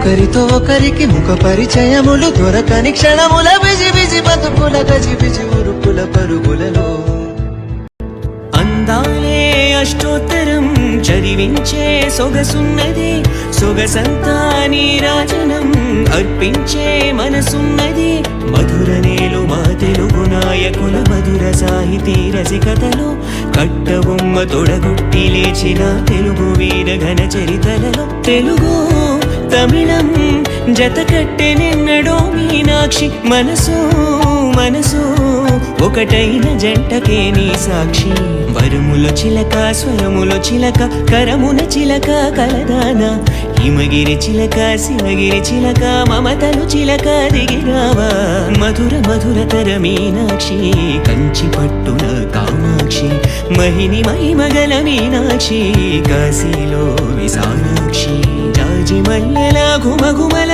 ఒకరితో ఒకరికి ముఖ పరిచయములు దొరకని క్షణముల బిజి బిజి బతుకుల గజి బిజి ఉరుకుల పరుగులలో అందాలే అష్టోత్తరం చదివించే సొగసున్నది సొగసంతా నీరాజనం అర్పించే మనసున్నది మధుర నేలు మా తెలుగు నాయకుల మధుర సాహితీ రసికతలు కట్టబొమ్మ తొడగొట్టి లేచిన తెలుగు వీర ఘన చరితలలో తెలుగు తమిళం జత కట్టెనెన్నడో మీనాక్షి మనసు మనసు ఒకటైన జంటకే నీ సాక్షి వరముల చిలక స్వరముల చిలక కరమున చిలక కలదాన హిమగిరి చిలక శివగిరి చిలక మమతలు చిలక దిగిరావా మధుర మధురతర మీనాక్షి కంచి పట్టున కామాక్షి మహిని మహిమగల మీనాక్షి కాశీలో విశాలాక్షి జాజి మల్లెల ఘుమఘుమల